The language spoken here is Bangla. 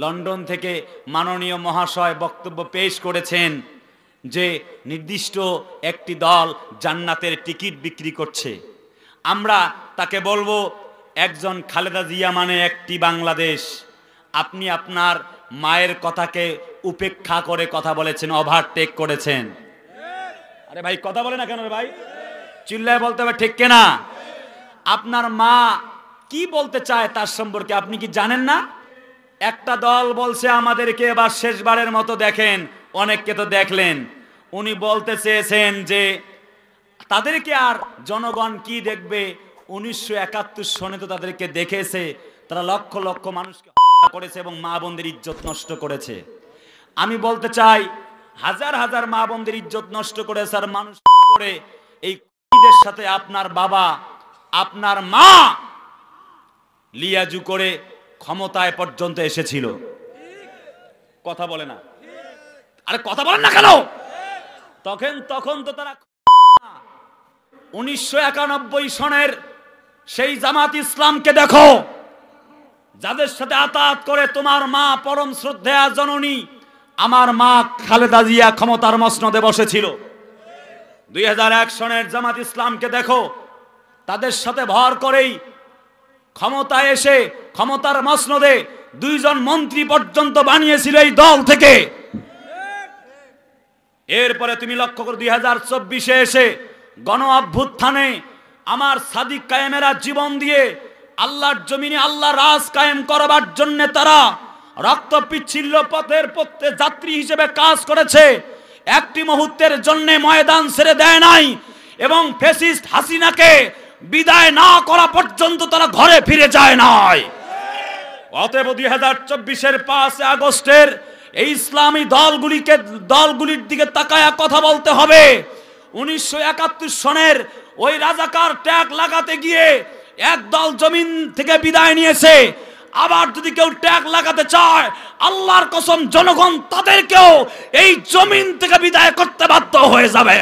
লন্ডন থেকে মাননীয় মহাশয় বক্তব্য পেশ করেছেন যে নির্দিষ্ট একটি দল জান্নাতের টিকিট বিক্রি করছে। আমরা তাকে বলবো, একজন খালেদা জিয়া মানে একটি বাংলাদেশ। আপনি আপনার মায়ের কথাকে উপেক্ষা করে কথা বলেছেন, ওভারটেক করেছেন। আরে ভাই কথা বলে না কেন রে ভাই? চিল্লায় বলতে হবে, ঠিক কিনা? আপনার মা কি বলতে চায় তার সম্পর্কে আপনি কি জানেন না? একটা দল বলছে আমাদেরকে এবার শেষবারের মতো দেখেন, অনেককে তো দেখলেন। উনি বলতে চেয়েছেন যে তাদেরকে আর জনগণ কি দেখবে, 1971 সনে তো তাদেরকে দেখেছে, তারা লক্ষ লক্ষ মানুষকে হত্যা করেছে এবং মা বোনদের ইজ্জত নষ্ট করেছে। আমি বলতে চাই, হাজার হাজার মা বোনদের ইজ্জত নষ্ট করেছে আর মানুষ করে এই কুকুরদের সাথে আপনার বাবা আপনার মা লিয়াজু করে ক্ষমতায় পর্যন্ত এসেছিল। কথা বলে না? আরে কথা বলেন না কেন? তখন তো তারা 1991 সনের সেই জামাত ইসলামকে দেখো, যাদের সাথে আতাত করে তোমার মা পরম শ্রদ্ধেয়া জননী আমার মা খালেদা জিয়া ক্ষমতার মসনদে বসেছিল। 2001 সনের জামাত ইসলামকে দেখো, তাদের সাথে ভর করেই ক্ষমতায় এসে ক্ষমতার মসনদে 2 জন মন্ত্রী পর্যন্ত বানিয়েছিল এই দল থেকে। এরপরে তুমি লক্ষ্য করো 2024-এ এসে গণ অভ্যুত্থানে আমার সাদিক কায়েমেরা জীবন দিয়ে আল্লাহর জমিনে আল্লাহ রাজ কায়েম করবার জন্য তারা রক্ত পিচ্ছিল পথের পথে যাত্রী হিসেবে কাজ করেছে। একটি মুহূর্তের জন্য ময়দান ছেড়ে দেয় নাই এবং ফ্যাসিস্ট হাসিনাকে বিদায় না করা পর্যন্ত তারা ঘরে ফিরে যায় নাই। অতএব 2024-এর 5 আগস্টের এই ইসলামী দলগুলির দিকে তাকায়া কথা বলতে হবে। 1971 সনের ওই রাজাকার ট্যাগ লাগাতে গিয়ে এক দল জমিন থেকে বিদায় নিয়েছে। আবার যদি কেউ ট্যাগ লাগাতে চায়, আল্লাহর কসম জনগণ তাদেরকেও এই জমিন থেকে বিদায় করতে বাধ্য হয়ে যাবে।